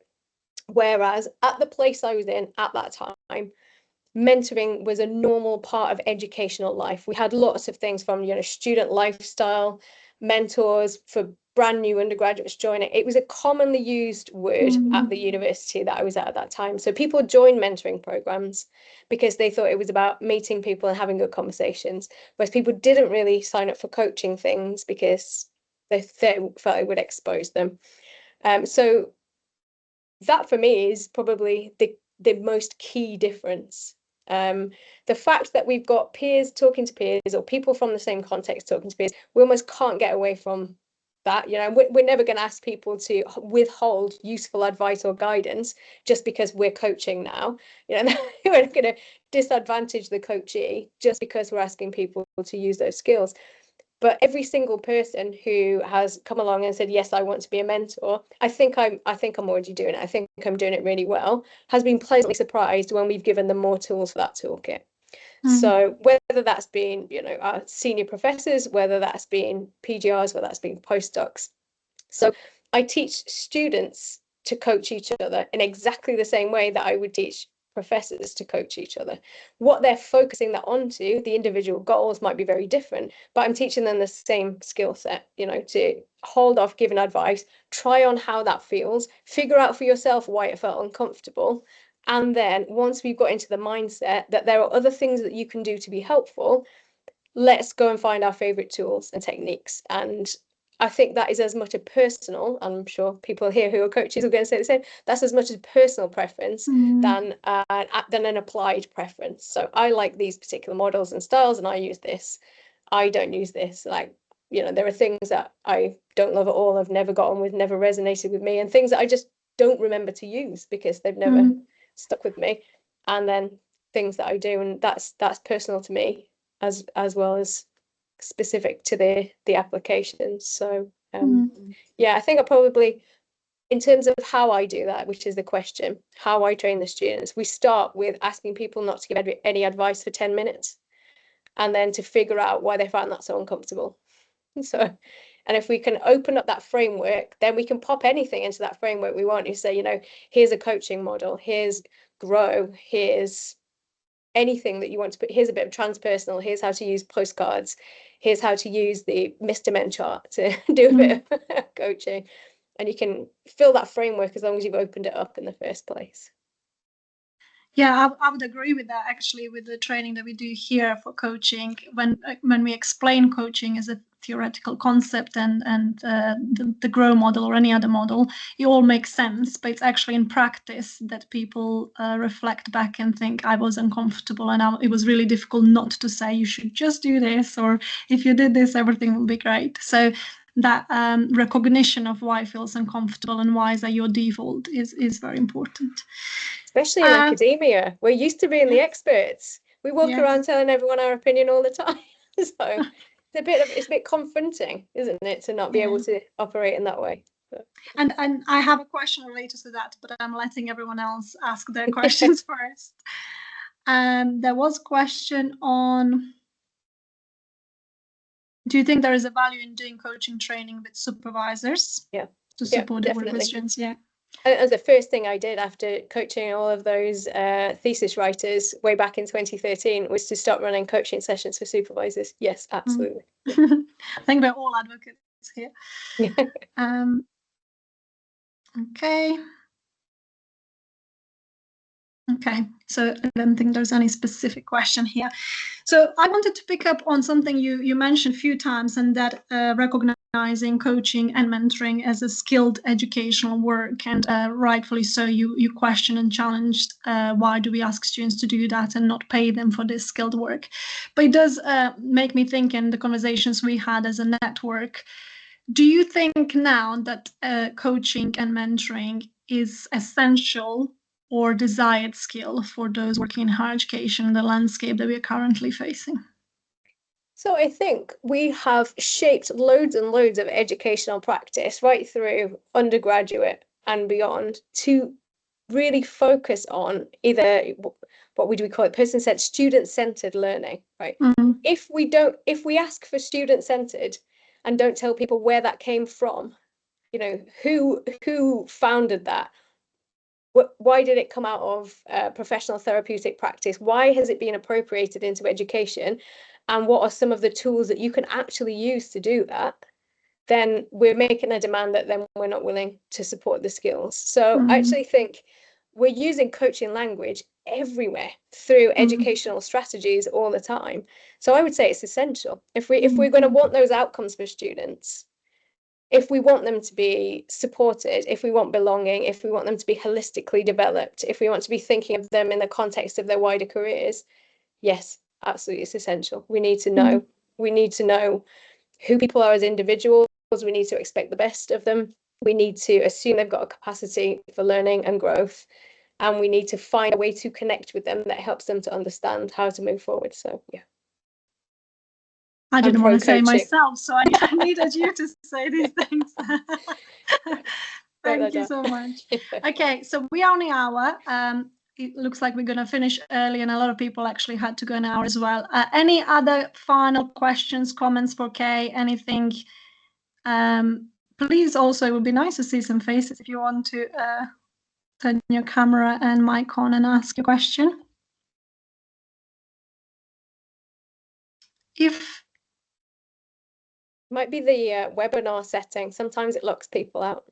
Speaker 2: Whereas at the place I was in at that time, mentoring was a normal part of educational life. We had lots of things from, you know, student lifestyle, mentors for brand new undergraduates joining. It was a commonly used word at the university that I was at that time. So people joined mentoring programs because they thought it was about meeting people and having good conversations, whereas people didn't really sign up for coaching things because they felt it would expose them. So that for me is probably the most key difference. The fact that we've got peers talking to peers or people from the same context talking to peers, we almost can't get away from that. You know, we're never going to ask people to withhold useful advice or guidance just because we're coaching now. You know, we're going to disadvantage the coachee just because we're asking people to use those skills. But every single person who has come along and said, yes, I want to be a mentor, I think I'm already doing it. I think I'm doing it really well, has been pleasantly surprised when we've given them more tools for that toolkit. So whether that's been, you know, our senior professors, whether that's been PGRs, whether that's been postdocs. So I teach students to coach each other in exactly the same way that I would teach professors to coach each other. What they're focusing that onto, the individual goals might be very different, but I'm teaching them the same skill set, you know, to hold off giving advice, try on how that feels, figure out for yourself why it felt uncomfortable. And then once we've got into the mindset that there are other things that you can do to be helpful, let's go and find our favorite tools and techniques. And I think that is as much a personal, I'm sure people here who are coaches are going to say the same, that's as much a personal preference than an applied preference. So I like these particular models and styles and I use this. I don't use this. Like, you know, there are things that I don't love at all, I've never got on with, never resonated with me, and things that I just don't remember to use because they've never stuck with me. And then things that I do, and that's personal to me as well as specific to the applications. So Yeah, I think I probably, in terms of how I do that, which is the question, how I train the students, we start with asking people not to give any advice for 10 minutes and then to figure out why they find that so uncomfortable. So, and if we can open up that framework, then we can pop anything into that framework we want. You say, you know, here's a coaching model, here's grow, here's anything that you want to put, here's a bit of transpersonal, here's how to use postcards, here's how to use the Mr. Men chart to do a bit of coaching. And you can fill that framework as long as you've opened it up in the first place.
Speaker 1: Yeah, I would agree with that, actually, with the training that we do here for coaching. When we explain coaching as a theoretical concept and the GROW model or any other model, it all makes sense. But it's actually in practice that people reflect back and think, I was uncomfortable and it was really difficult not to say you should just do this, or if you did this, everything will be great. So that recognition of why it feels uncomfortable and why is that your default is very important.
Speaker 2: Especially in academia, we're used to being the experts. We walk around telling everyone our opinion all the time. So it's a bit confronting, isn't it, to not be able to operate in that way. So.
Speaker 1: And I have a question related to that, but I'm letting everyone else ask their questions first. There was a question on, do you think there is a value in doing coaching training with supervisors?
Speaker 2: Yeah.
Speaker 1: To support the
Speaker 2: definitely.
Speaker 1: questions,
Speaker 2: As the first thing I did after coaching all of those thesis writers way back in 2013 was to start running coaching sessions for supervisors. Yes, absolutely.
Speaker 1: I think we're all advocates here. Okay. Okay, so I don't think there's any specific question here. So I wanted to pick up on something you mentioned a few times, and that recognizing coaching and mentoring as a skilled educational work, and rightfully so, you question and challenged why do we ask students to do that and not pay them for this skilled work. But it does make me think, in the conversations we had as a network, do you think now that coaching and mentoring is essential or desired skill for those working in higher education, the landscape that we are currently facing?
Speaker 2: So I think we have shaped loads and loads of educational practice right through undergraduate and beyond to really focus on either what would we call it, person-centered, student-centered learning, right? If we ask for student-centered and don't tell people where that came from, you know, who founded that? Why did it come out of professional therapeutic practice? Why has it been appropriated into education? And what are some of the tools that you can actually use to do that? Then we're making a demand that then we're not willing to support the skills. So I actually think we're using coaching language everywhere through educational strategies all the time. So I would say it's essential. If we're going to want those outcomes for students, if we want them to be supported, if we want belonging, if we want them to be holistically developed, if we want to be thinking of them in the context of their wider careers, yes, absolutely, it's essential. We need to know. We need to know who people are as individuals. We need to expect the best of them. We need to assume they've got a capacity for learning and growth. And we need to find a way to connect with them that helps them to understand how to move forward. So, yeah.
Speaker 1: I didn't want to say myself, so I needed you to say these things. Thank you so much. Okay, so we are on the hour. It looks like we're going to finish early, and a lot of people actually had to go an hour as well. Any other final questions, comments for Kay? Anything? Please, also, it would be nice to see some faces if you want to turn your camera and mic on and ask a question.
Speaker 2: Might be the webinar setting. Sometimes it locks people out.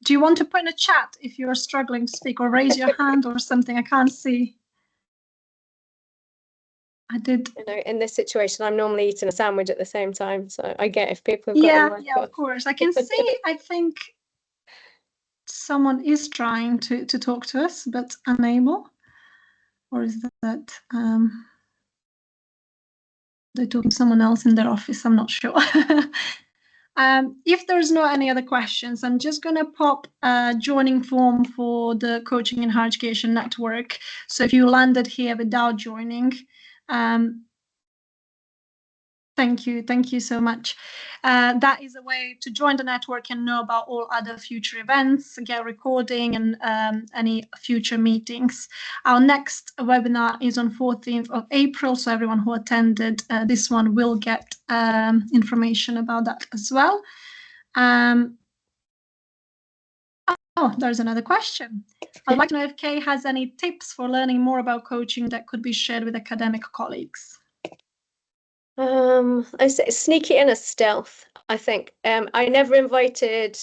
Speaker 1: Do you want to put in a chat if you're struggling to speak, or raise your hand or something? I can't see. I did.
Speaker 2: You know, in this situation, I'm normally eating a sandwich at the same time, so I get if people have got
Speaker 1: yeah, of course. I can see. I think someone is trying to talk to us, but unable. Or is that they're talking to someone else in their office? I'm not sure. If there's no any other questions, I'm just going to pop a joining form for the Coaching in Higher Education Network. So if you landed here without joining, thank Thank you so much. That is a way to join the network and know about all other future events, get recording and any future meetings. Our next webinar is on 14th of April, so everyone who attended this one will get information about that as well. Oh, there's another question. I'd like to know if Kay has any tips for learning more about coaching that could be shared with academic colleagues.
Speaker 2: I say sneak it in as stealth, I think. I never invited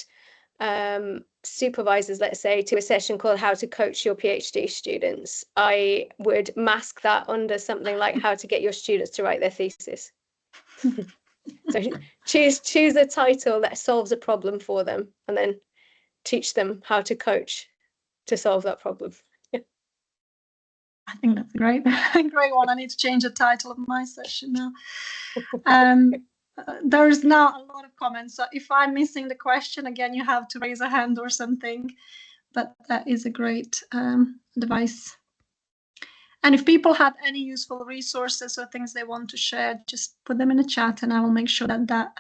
Speaker 2: supervisors, let's say, to a session called How to Coach Your PhD Students. I would mask that under something like how to get your students to write their thesis. So choose a title that solves a problem for them and then teach them how to coach to solve that problem.
Speaker 1: I think that's a great one. I need to change the title of my session now. There is now a lot of comments, so if I'm missing the question again, you have to raise a hand or something. But that is a great advice. And if people have any useful resources or things they want to share, just put them in the chat, and I will make sure that that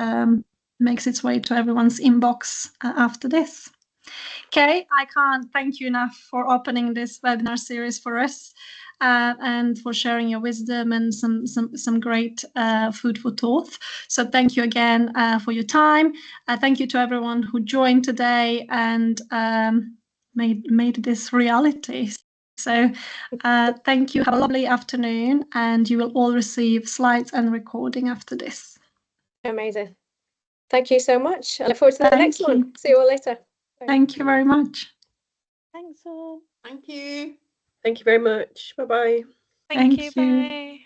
Speaker 1: makes its way to everyone's inbox after this. Kay, I can't thank you enough for opening this webinar series for us and for sharing your wisdom and some great food for thought. So thank you again for your time. Thank you to everyone who joined today and made this reality. So thank you. Have a lovely afternoon, and you will all receive slides and recording after this.
Speaker 2: Amazing. Thank you so much. I look forward to the next one. See you all later.
Speaker 1: Thank you very much.
Speaker 3: Thanks all.
Speaker 4: Thank you. Thank you very much. Bye-bye.
Speaker 1: Thank you.
Speaker 5: Bye.